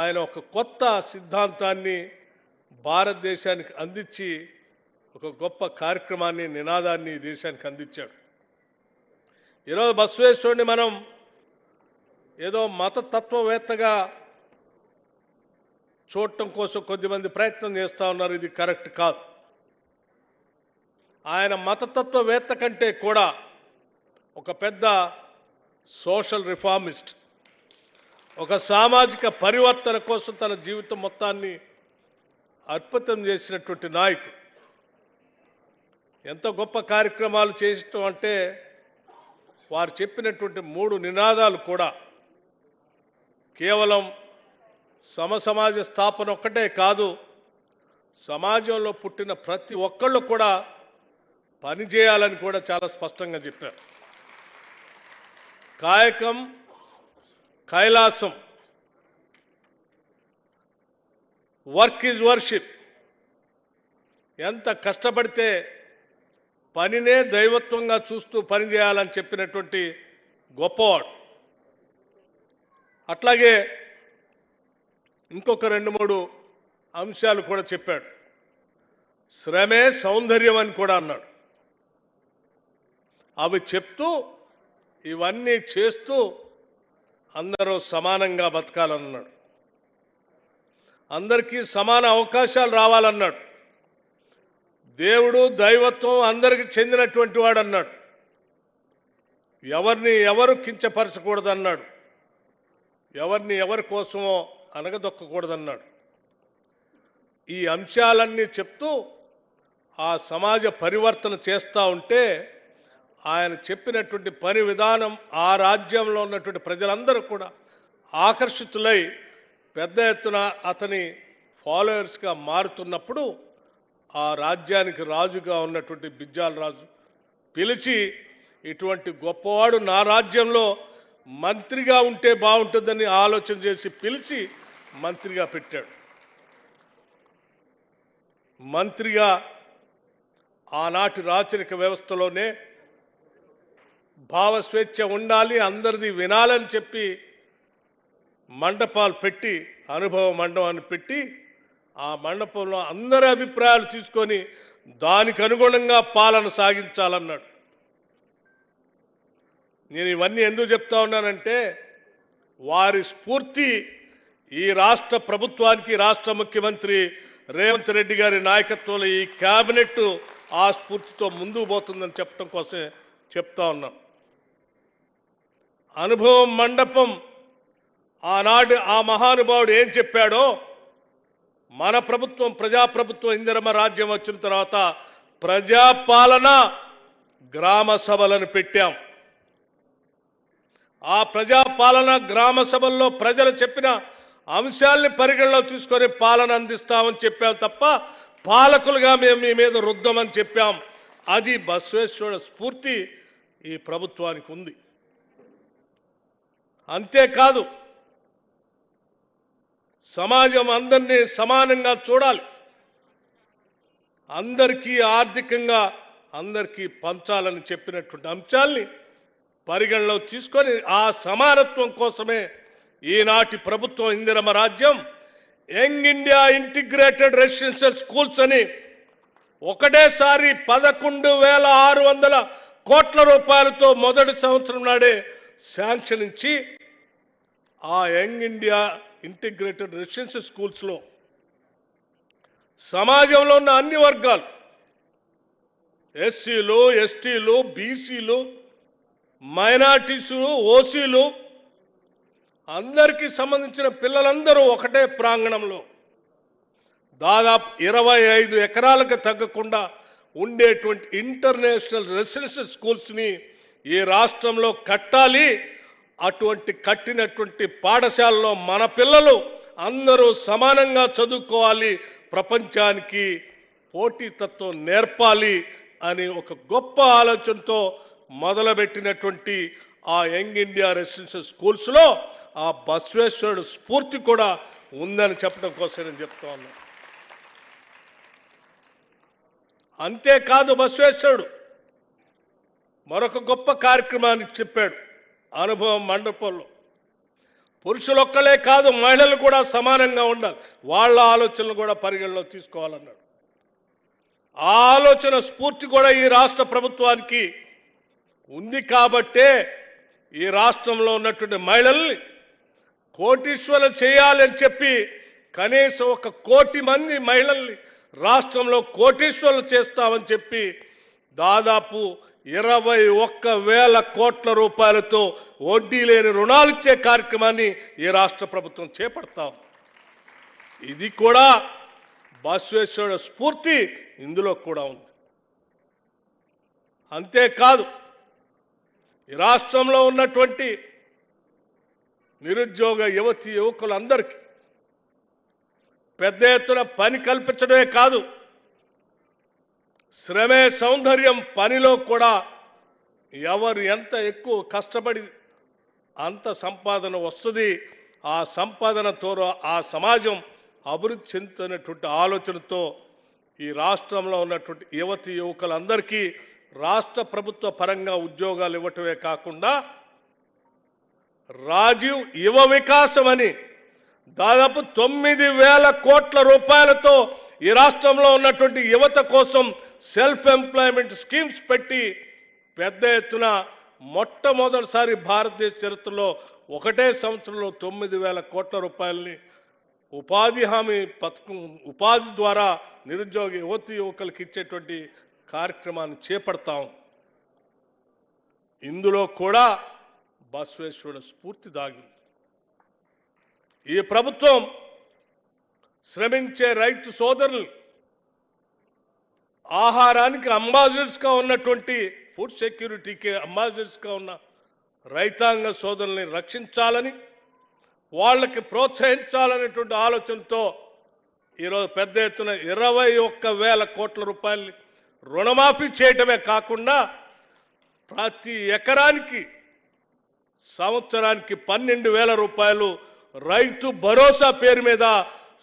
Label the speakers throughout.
Speaker 1: ఆయన ఒక కొత్త సిద్ధాంతాన్ని భారతదేశానికి అందించి ఒక గొప్ప కార్యక్రమాన్ని నినాదాన్ని ఈ దేశానికి అందించాడు. ఈరోజు బసవేశ్వరుడిని మనం ఏదో మతతత్వవేత్తగా చూడటం కోసం కొద్దిమంది ప్రయత్నం చేస్తూ ఉన్నారు. ఇది కరెక్ట్ కాదు. ఆయన మతతత్వవేత్త కంటే కూడా ఒక పెద్ద సోషల్ రిఫార్మిస్ట్, ఒక సామాజిక పరివర్తన కోసం తన జీవితం మొత్తాన్ని అర్పితం చేసినటువంటి నాయకుడు. ఎంత గొప్ప కార్యక్రమాలు చేసటం అంటే వారు చెప్పినటువంటి 3 నినాదాలు కూడా కేవలం సమసమాజ స్థాపన ఒక్కటే కాదు, సమాజంలో పుట్టిన ప్రతి ఒక్కళ్ళు కూడా పనిచేయాలని కూడా చాలా స్పష్టంగా చెప్పారు. కాయకం కైలాసం, వర్క్ ఈజ్ వర్షిప్. ఎంత కష్టపడితే పనినే దైవత్వంగా చూస్తూ పనిచేయాలని చెప్పినటువంటి గొప్పవాడు. అట్లాగే ఇంకొక 2-3 అంశాలు కూడా చెప్పాడు. శ్రమే సౌందర్యం అని కూడా అన్నాడు. అవి చెప్తూ ఇవన్నీ చేస్తూ అందరూ సమానంగా బతకాలన్నాడు. అందరికీ సమాన అవకాశాలు రావాలన్నాడు. దేవుడు దైవత్వం అందరికీ చెందినటువంటి వాడు అన్నాడు. ఎవరిని ఎవరు కించపరచకూడదన్నాడు. ఎవరిని ఎవరి కోసమో అనగదొక్కకూడదన్నాడు. ఈ అంశాలన్నీ చెప్తూ ఆ సమాజ పరివర్తన చేస్తూ ఉంటే ఆయన చెప్పినటువంటి పని విధానం ఆ రాజ్యంలో ఉన్నటువంటి ప్రజలందరూ కూడా ఆకర్షితులై పెద్ద ఎత్తున అతని ఫాలోయర్స్గా మారుతున్నప్పుడు ఆ రాజ్యానికి రాజుగా ఉన్నటువంటి బిజ్జాల రాజు పిలిచి, ఇటువంటి గొప్పవాడు నా రాజ్యంలో మంత్రిగా ఉంటే బాగుంటుందని ఆలోచన చేసి పిలిచి మంత్రిగా పెట్టాడు. మంత్రిగా ఆనాటి రాచరిక వ్యవస్థలోనే భావస్వేచ్ఛ ఉండాలి, అందరిది వినాలని చెప్పి మండపాలు పెట్టి, అనుభవ మండపాన్ని పెట్టి ఆ మండపంలో అందరి అభిప్రాయాలు తీసుకొని దానికి అనుగుణంగా పాలన సాగించాలన్నాడు. నేను ఇవన్నీ ఎందుకు చెప్తా ఉన్నానంటే వారి స్ఫూర్తి ఈ రాష్ట్ర ప్రభుత్వానికి, రాష్ట్ర ముఖ్యమంత్రి రేవంత్ రెడ్డి గారి నాయకత్వంలో ఈ కేబినెట్ ఆ స్ఫూర్తితో ముందుకు పోతుందని చెప్పడం కోసమే చెప్తా ఉన్నాం. అనుభవం మండపం ఆనాడు ఆ మహానుభావుడు ఏం చెప్పాడో, మన ప్రభుత్వం ప్రజాప్రభుత్వం ఇందిరమ్మ రాజ్యం వచ్చిన తర్వాత ప్రజాపాలన గ్రామ సభలను పెట్టాం. ఆ ప్రజాపాలన గ్రామ సభల్లో ప్రజలు చెప్పిన అంశాల్ని పరిగణలో తీసుకొని పాలన అందిస్తామని చెప్పాం తప్ప పాలకులుగా మేము మీ మీద రుద్దమని చెప్పాం. అది బసవేశ్వరుడు స్ఫూర్తి ఈ ప్రభుత్వానికి ఉంది. అంతేకాదు, సమాజం అందరినీ సమానంగా చూడాలి, అందరికీ ఆర్థికంగా అందరికీ పంచాలని చెప్పినటువంటి అంశాల్ని పరిగణలో తీసుకొని ఆ సమానత్వం కోసమే ఈనాటి ప్రభుత్వం ఇందిరమ్మ రాజ్యం young India integrated residential schools అని ఒకటేసారి 11,600 కోట్ల రూపాయలతో మొదటి సంవత్సరం నాడే శాంక్షన్ ఇచ్చి ఆ యంగ్ ఇండియా ఇంటిగ్రేటెడ్ రెసిడెన్షియల్ స్కూల్స్లో సమాజంలో ఉన్న అన్ని వర్గాలు, ఎస్సీలు, ఎస్టీలు, బీసీలు, మైనార్టీసు, ఓసీలు అందరికీ సంబంధించిన పిల్లలందరూ ఒకటే ప్రాంగణంలో దాదాపు 25 ఎకరాలకు తగ్గకుండా ఉండేటువంటి ఇంటర్నేషనల్ రెసిడెన్షియల్ స్కూల్స్ని ఈ రాష్ట్రంలో కట్టాలి. అటువంటి కట్టినటువంటి పాఠశాలలో మన పిల్లలు అందరూ సమానంగా చదువుకోవాలి, ప్రపంచానికి పోటీతత్వం నేర్పాలి అని ఒక గొప్ప ఆలోచనతో మొదలుపెట్టినటువంటి ఆ యంగ్ ఇండియా రెసిడెన్షియల్ స్కూల్స్లో ఆ బసవేశ్వరుడు స్ఫూర్తి కూడా ఉందని చెప్పడం కోసం నేను చెప్తా ఉన్నాను. అంతేకాదు, బసవేశ్వరుడు మరొక గొప్ప కార్యక్రమాన్ని చెప్పాడు అనుభవం మండపంలో. పురుషులొక్కలే కాదు, మహిళలు కూడా సమానంగా ఉండాలి, వాళ్ళ ఆలోచనలు కూడా పరిగణలో తీసుకోవాలన్నాడు. ఆ ఆలోచన స్ఫూర్తి కూడా ఈ రాష్ట్ర ప్రభుత్వానికి ఉంది కాబట్టే ఈ రాష్ట్రంలో ఉన్నటువంటి మహిళల్ని కోటీశ్వరులు చేయాలని చెప్పి కనీసం 1 కోటి మంది మహిళల్ని రాష్ట్రంలో కోటీశ్వరులు చేస్తామని చెప్పి దాదాపు 21,000 కోట్ల రూపాయలతో వడ్డీ లేని రుణాలు ఇచ్చే కార్యక్రమాన్ని ఈ రాష్ట్ర ప్రభుత్వం చేపడతాం. ఇది కూడా బసవేశ్వరుడు స్ఫూర్తి ఇందులో కూడా ఉంది. అంతేకాదు, ఈ రాష్ట్రంలో ఉన్నటువంటి నిరుద్యోగ యువతీ యువకులందరికీ పెద్ద ఎత్తున పని కల్పించడమే కాదు, శ్రమే సౌందర్యం పనిలో కూడా ఎవరు ఎంత ఎక్కువ కష్టపడి అంత సంపాదన వస్తుంది. ఆ సంపాదనతో ఆ సమాజం అభివృద్ధి చెందుతున్నటువంటి ఆలోచనతో ఈ రాష్ట్రంలో ఉన్నటువంటి యువతీ యువకులందరికీ రాష్ట్ర ప్రభుత్వ పరంగా ఉద్యోగాలు ఇవ్వటమే కాకుండా రాజీవ్ యువ వికాసం అని దాదాపు 9,000 కోట్ల రూపాయలతో ఈ రాష్ట్రంలో ఉన్నటువంటి యువత కోసం సెల్ఫ్ ఎంప్లాయ్మెంట్ స్కీమ్స్ పెట్టి పెద్ద ఎత్తున మొట్టమొదటిసారి భారతదేశ చరిత్రలో ఒకటే సంవత్సరంలో 9,000 కోట్ల రూపాయలని ఉపాధి హామీ పథకం ఉపాధి ద్వారా నిరుద్యోగ యువతీ యువకులకు ఇచ్చేటువంటి కార్యక్రమాన్ని చేపడతాం. ఇందులో కూడా బసవేశ్వరుడు స్ఫూర్తి దాగి. ఈ ప్రభుత్వం శ్రమించే రైతు సోదరులు ఆహారానికి అంబాసిడర్స్గా ఉన్నటువంటి ఫుడ్ సెక్యూరిటీకి అంబాసిడర్స్గా ఉన్న రైతాంగ సోదరుల్ని రక్షించాలని, వాళ్ళకి ప్రోత్సహించాలనేటువంటి ఆలోచనతో ఈరోజు పెద్ద ఎత్తున 21,000 కోట్ల రూపాయలు రుణమాఫీ చేయటమే కాకుండా ప్రతి ఎకరానికి సంవత్సరానికి 12,000 రూపాయలు రైతు భరోసా పేరు మీద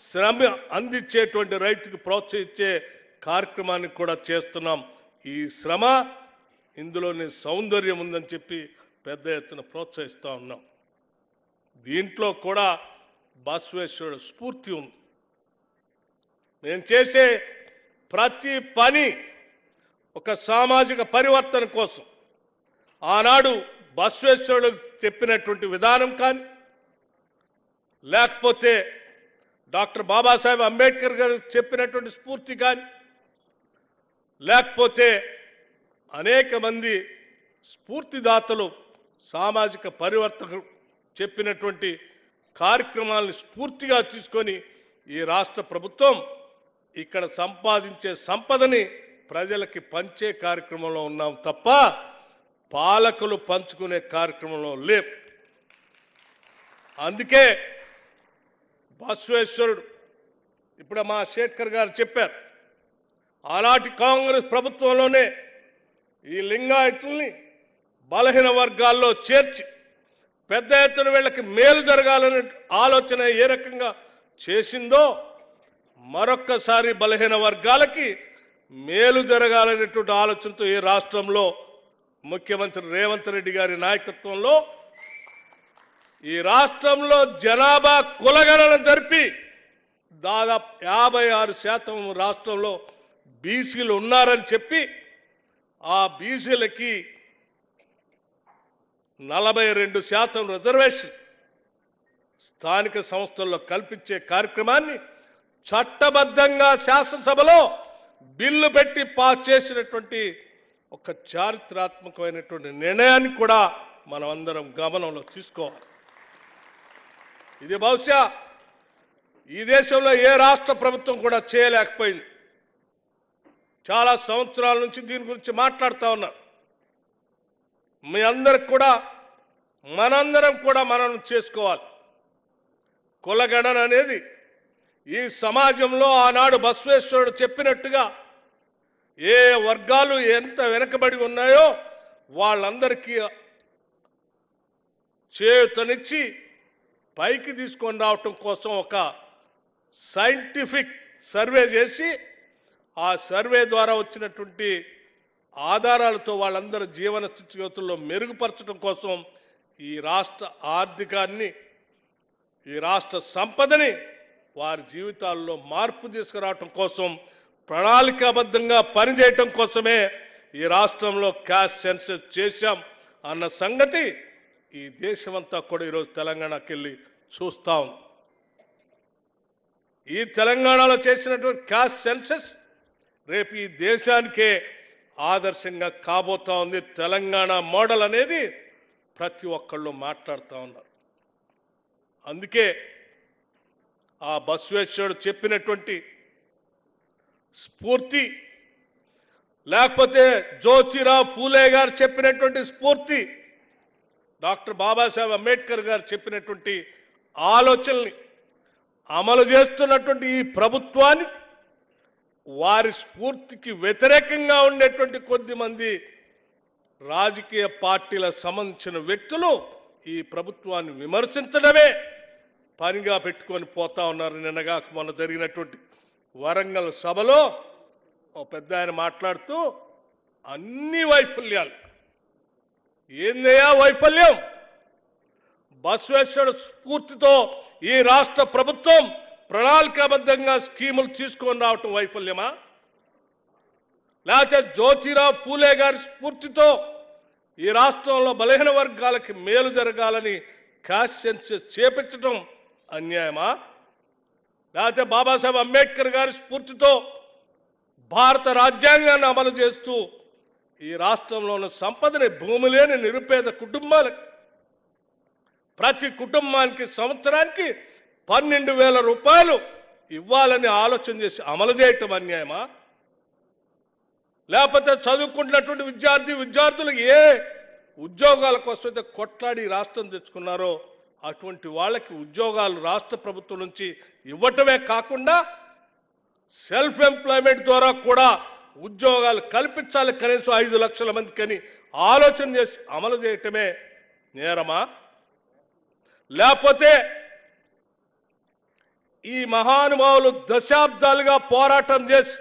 Speaker 1: శ్రమ అందించేటువంటి రైతుకి ప్రోత్సహించే కార్యక్రమాన్ని కూడా చేస్తున్నాం. ఈ శ్రమ ఇందులోని సౌందర్యం ఉందని చెప్పి పెద్ద ఎత్తున ప్రోత్సహిస్తూ ఉన్నాం. దీంట్లో కూడా బసవేశ్వరుడు స్ఫూర్తి ఉంది. నేను చేసే ప్రతి పని ఒక సామాజిక పరివర్తన కోసం. ఆనాడు బసవేశ్వరుడు చెప్పినటువంటి విధానం కానీ, లేకపోతే డాక్టర్ బాబాసాహెబ్ అంబేద్కర్ గారు చెప్పినటువంటి స్ఫూర్తి కానీ, లేకపోతే అనేక మంది స్ఫూర్తిదాతలు సామాజిక పరివర్తన చెప్పినటువంటి కార్యక్రమాలను స్ఫూర్తిగా తీసుకొని ఈ రాష్ట్ర ప్రభుత్వం ఇక్కడ సంపాదించే సంపదని ప్రజలకి పంచే కార్యక్రమంలో ఉన్నాం తప్ప పాలకులు పంచుకునే కార్యక్రమంలో లేవు. అందుకే బసవేశ్వరుడు ఇప్పుడు మా శేఖర్ గారు చెప్పారు, ఆనాటి కాంగ్రెస్ ప్రభుత్వంలోనే ఈ లింగాయతుల్ని బలహీన వర్గాల్లో చేర్చి పెద్ద ఎత్తున వీళ్ళకి మేలు జరగాలనే ఆలోచన ఏ రకంగా చేసిందో మరొక్కసారి బలహీన వర్గాలకి మేలు జరగాలనేటువంటి ఆలోచనతో ఈ రాష్ట్రంలో ముఖ్యమంత్రి రేవంత్ రెడ్డి గారి నాయకత్వంలో ఈ రాష్ట్రంలో జనాభా కులగణన జరిపి దాదాపు 56% రాష్ట్రంలో బీసీలు ఉన్నారని చెప్పి ఆ బీసీలకి 42% రిజర్వేషన్ స్థానిక సంస్థల్లో కల్పించే కార్యక్రమాన్ని చట్టబద్ధంగా శాసనసభలో బిల్లు పెట్టి పాస్ చేసినటువంటి ఒక చారిత్రాత్మకమైనటువంటి నిర్ణయాన్ని కూడా మనం అందరం గమనంలో తీసుకోవాలి. ఇది బహుశా ఈ దేశంలో ఏ రాష్ట్ర ప్రభుత్వం కూడా చేయలేకపోయింది. చాలా సంవత్సరాల నుంచి దీని గురించి మాట్లాడుతూ ఉన్నారు. మీ అందరికి కూడా మనందరం కూడా మనం చేసుకోవాలి. కులగణన అనేది ఈ సమాజంలో ఆనాడు బసవేశ్వరుడు చెప్పినట్టుగా ఏ వర్గాలు ఎంత వెనకబడి ఉన్నాయో వాళ్ళందరికీ చేయూతనిచ్చి పైకి తీసుకొని రావటం కోసం ఒక సైంటిఫిక్ సర్వే చేసి ఆ సర్వే ద్వారా వచ్చినటువంటి ఆధారాలతో వాళ్ళందరి జీవన స్థితిగతుల్లో మెరుగుపరచడం కోసం ఈ రాష్ట్ర ఆర్థికాన్ని ఈ రాష్ట్ర సంపదని వారి జీవితాల్లో మార్పు తీసుకురావటం కోసం ప్రణాళికాబద్ధంగా పనిచేయటం కోసమే ఈ రాష్ట్రంలో క్యాష్ సెన్సస్ చేశాం అన్న సంగతి ఈ దేశమంతా కూడా ఈరోజు తెలంగాణకి వెళ్ళి చూస్తా ఉంది. ఈ తెలంగాణలో చేసినటువంటి క్యాష్ సెన్సస్ రేపు ఈ దేశానికే ఆదర్శంగా కాబోతా ఉంది. తెలంగాణ మోడల్ అనేది ప్రతి ఒక్కళ్ళు మాట్లాడుతూ ఉన్నారు. అందుకే ఆ బసవేశ్వరుడు చెప్పినటువంటి స్ఫూర్తి, లేకపోతే జ్యోతిరావు పూలే గారు చెప్పినటువంటి స్ఫూర్తి, డాక్టర్ బాబాసాహెబ్ అంబేద్కర్ గారు చెప్పినటువంటి ఆలోచనల్ని అమలు చేస్తున్నటువంటి ఈ ప్రభుత్వాన్ని వారి స్ఫూర్తికి వ్యతిరేకంగా ఉండేటువంటి కొద్దిమంది రాజకీయ పార్టీలకు సంబంధించిన వ్యక్తులు ఈ ప్రభుత్వాన్ని విమర్శించడమే పనిగా పెట్టుకొని పోతా ఉన్నారు. నిన్నగా మొన్న జరిగినటువంటి వరంగల్ సభలో ఓ పెద్ద ఆయన మాట్లాడుతూ అన్ని వైఫల్యాలు, ఏందయ్యా వైఫల్యం? బసవేశ్వర స్ఫూర్తితో ఈ రాష్ట్ర ప్రభుత్వం ప్రణాళికాబద్ధంగా స్కీములు తీసుకొని రావటం వైఫల్యమా? లేకపోతే జ్యోతిరావు పూలే గారి స్ఫూర్తితో ఈ రాష్ట్రంలో బలహీన వర్గాలకి మేలు జరగాలని క్యాష్ సెన్సస్ చేపించడం అన్యాయమా? లేకపోతే బాబాసాహెబ్ అంబేద్కర్ గారి స్ఫూర్తితో భారత రాజ్యాంగాన్ని అమలు చేస్తూ ఈ రాష్ట్రంలో ఉన్న సంపదని భూమి లేని నిరుపేద కుటుంబాలకు ప్రతి కుటుంబానికి సంవత్సరానికి 12,000 రూపాయలు ఇవ్వాలని ఆలోచన చేసి అమలు చేయటం అన్యాయమా? లేకపోతే చదువుకుంటున్నటువంటి విద్యార్థులు ఏ ఉద్యోగాల కోసం అయితే కొట్లాడి రాష్ట్రం తెచ్చుకున్నారో అటువంటి వాళ్ళకి ఉద్యోగాలు రాష్ట్ర ప్రభుత్వం నుంచి ఇవ్వటమే కాకుండా సెల్ఫ్ ఎంప్లాయ్మెంట్ ద్వారా కూడా ఉద్యోగాలు కల్పించాలి, కనీసం 5 లక్షల మందికి అని ఆలోచన చేసి అమలు చేయటమే నేరమా? లేకపోతే ఈ మహానుభావులు దశాబ్దాలుగా పోరాటం చేసి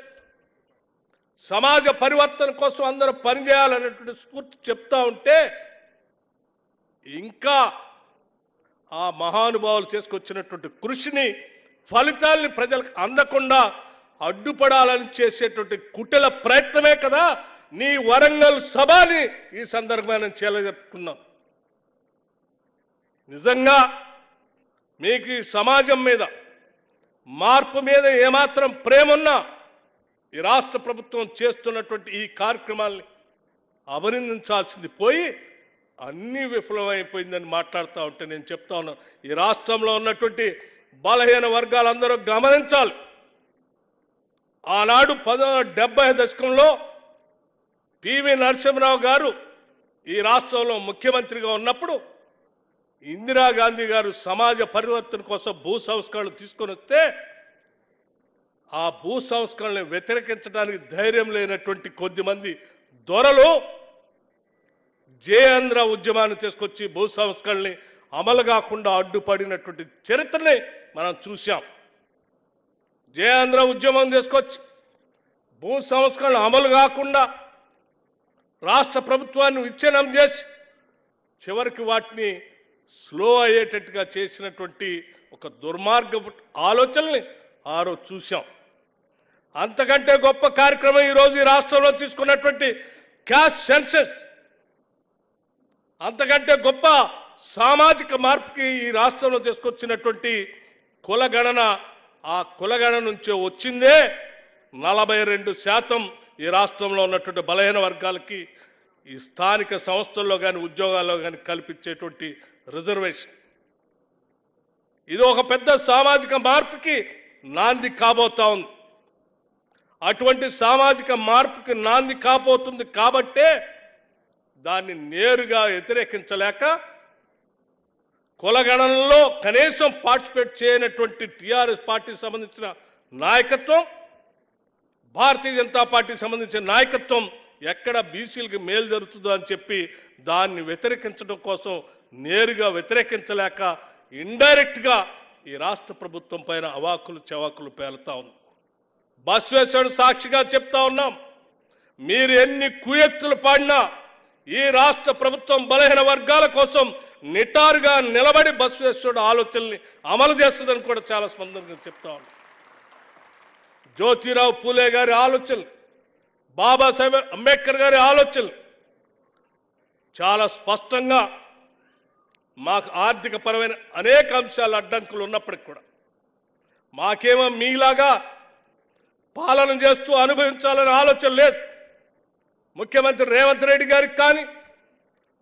Speaker 1: సమాజ పరివర్తన కోసం అందరూ పనిచేయాలనేటువంటి స్ఫూర్తి చెప్తా ఉంటే ఇంకా ఆ మహానుభావులు చేసుకొచ్చినటువంటి కృషిని ఫలితాల్ని ప్రజలకు అందకుండా అడ్డుపడాలని చేసేటువంటి కుటిల ప్రయత్నమే కదా నీ వరంగల్ సభని ఈ సందర్భాన్ని చెప్పుకున్నాం. నిజంగా మీకు ఈ సమాజం మీద మార్పు మీద ఏమాత్రం ప్రేమ ఉన్నా ఈ రాష్ట్ర ప్రభుత్వం చేస్తున్నటువంటి ఈ కార్యక్రమాల్ని అభినందించాల్సింది పోయి అన్ని విఫలమైపోయిందని మాట్లాడుతూ ఉంటే నేను చెప్తా ఉన్నాను, ఈ రాష్ట్రంలో ఉన్నటువంటి బలహీన వర్గాలందరూ గమనించాలి. ఆనాడు 1970 దశకంలో పివి నరసింహరావు గారు ఈ రాష్ట్రంలో ముఖ్యమంత్రిగా ఉన్నప్పుడు ఇందిరాగాంధీ గారు సమాజ పరివర్తన కోసం భూ సంస్కరణలు తీసుకొని వస్తే ఆ భూ సంస్కరణలను వ్యతిరేకించడానికి ధైర్యం లేనటువంటి కొద్దిమంది దొరలు జయాంధ్ర ఉద్యమాన్ని తీసుకొచ్చి భూ సంస్కరణని అమలు కాకుండా అడ్డుపడినటువంటి చరిత్రని మనం చూశాం. జయాంధ్ర ఉద్యమం తీసుకొచ్చి భూ సంస్కరణ అమలు కాకుండా రాష్ట్ర ప్రభుత్వాన్ని విచ్ఛిన్నం చేసి చివరికి వాటిని స్లో అయ్యేటట్టుగా చేసినటువంటి ఒక దుర్మార్గపు ఆలోచనల్ని ఆ రోజు చూశాం. అంతకంటే గొప్ప కార్యక్రమం ఈరోజు ఈ రాష్ట్రంలో తీసుకున్నటువంటి క్యాష్ సెన్సస్, అంతకంటే గొప్ప సామాజిక మార్పుకి ఈ రాష్ట్రంలో తీసుకొచ్చినటువంటి కులగణన. ఆ కులగణన నుంచే వచ్చిందే 42% ఈ రాష్ట్రంలో ఉన్నటువంటి బలహీన వర్గాలకి ఈ స్థానిక సంస్థల్లో కానీ ఉద్యోగాల్లో కానీ కల్పించేటువంటి రిజర్వేషన్. ఇది ఒక పెద్ద సామాజిక మార్పుకి నాంది కాబోతా ఉంది. అటువంటి సామాజిక మార్పుకి నాంది కాబోతుంది కాబట్టే దాన్ని నేరుగా వ్యతిరేకించలేక కులగణనలో కనీసం పార్టిసిపేట్ చేయనటువంటి టీఆర్ఎస్ పార్టీకి సంబంధించిన నాయకత్వం, భారతీయ జనతా పార్టీకి సంబంధించిన నాయకత్వం ఎక్కడ బీసీలకు మేలు జరుగుతుందో అని చెప్పి దాన్ని వ్యతిరేకించడం కోసం నేరుగా వ్యతిరేకించలేక ఇండైరెక్ట్గా ఈ రాష్ట్ర ప్రభుత్వం పైన అవాకులు చవాకులు పేలుతా ఉంది. బసవేశ్వరుడు సాక్షిగా చెప్తా ఉన్నాం, మీరు ఎన్ని కుయత్తులు పాడినా ఈ రాష్ట్ర ప్రభుత్వం బలహీన వర్గాల కోసం నిటారుగా నిలబడి బసవేశ్వరుడు ఆలోచనల్ని అమలు చేస్తుందని కూడా చాలా స్పందనగా చెప్తా ఉన్నాను. జ్యోతిరావు పూలే గారి ఆలోచనలు, బాబాసాహెబ్ అంబేద్కర్ గారి ఆలోచనలు చాలా స్పష్టంగా మాకు ఆర్థిక పరమైన అనేక అంశాలు అడ్డంకులు ఉన్నప్పటికీ కూడా మాకేమో మీలాగా పాలన చేస్తూ అనుభవించాలనే ఆలోచన లేదు. ముఖ్యమంత్రి రేవంత్ రెడ్డి గారికి కానీ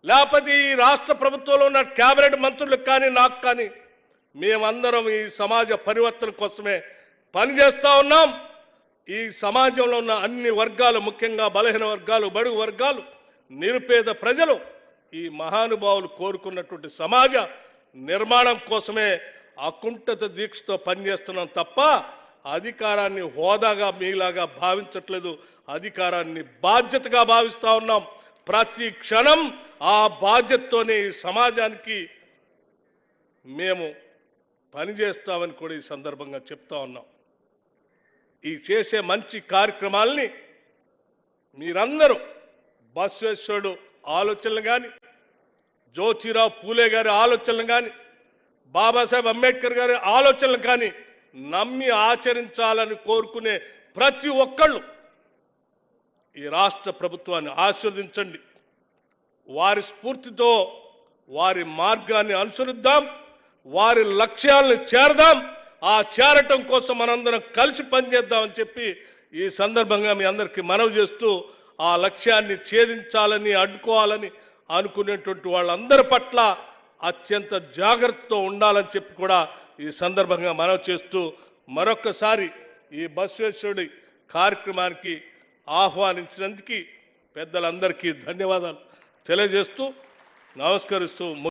Speaker 1: లేకపోతే ఈ రాష్ట్ర ప్రభుత్వంలో ఉన్న కేబినెట్ మంత్రులకు కానీ నాకు కానీ మేమందరం ఈ సమాజ పరివర్తన కోసమే పనిచేస్తా ఉన్నాం. ఈ సమాజంలో ఉన్న అన్ని వర్గాలు, ముఖ్యంగా బలహీన వర్గాలు, బడుగు వర్గాలు, నిరుపేద ప్రజలు ఈ మహానుభావులు కోరుకున్నటువంటి సమాజ నిర్మాణం కోసమే అకుంఠిత దీక్షతో పనిచేస్తున్నాం తప్ప అధికారాన్ని హోదాగా మీలాగా భావించట్లేదు. అధికారాన్ని బాధ్యతగా భావిస్తా ఉన్నాం. ప్రతి క్షణం ఆ బాధ్యతతోనే ఈ సమాజానికి మేము పనిచేస్తామని కూడా ఈ సందర్భంగా చెప్తా ఉన్నాం. ఈ చేసే మంచి కార్యక్రమాల్ని మీరందరూ బసవేశ్వరుడు ఆలోచనలు కానీ, జ్యోతిరావు పూలే గారి ఆలోచనలు కానీ, బాబాసాహెబ్ అంబేద్కర్ గారి ఆలోచనలు కానీ నమ్మి ఆచరించాలని కోరుకునే ప్రతి ఒక్కళ్ళు ఈ రాష్ట్ర ప్రభుత్వాన్ని ఆశీర్వదించండి. వారి స్ఫూర్తితో వారి మార్గాన్ని అనుసరిద్దాం, వారి లక్ష్యాలను చేరదాం. ఆ చేరటం కోసం మనందరం కలిసి పనిచేద్దామని చెప్పి ఈ సందర్భంగా మీ అందరికీ మనవి చేస్తూ, ఆ లక్ష్యాన్ని ఛేదించాలని, అడ్డుకోవాలని అనుకునేటువంటి వాళ్ళందరి పట్ల అత్యంత జాగ్రత్తతో ఉండాలని చెప్పి కూడా ఈ సందర్భంగా మనవి చేస్తూ, మరొక్కసారి ఈ బసవేశ్వరుడి కార్యక్రమానికి ఆహ్వానించినందుకు పెద్దలందరికీ ధన్యవాదాలు తెలియజేస్తూ నమస్కరిస్తూ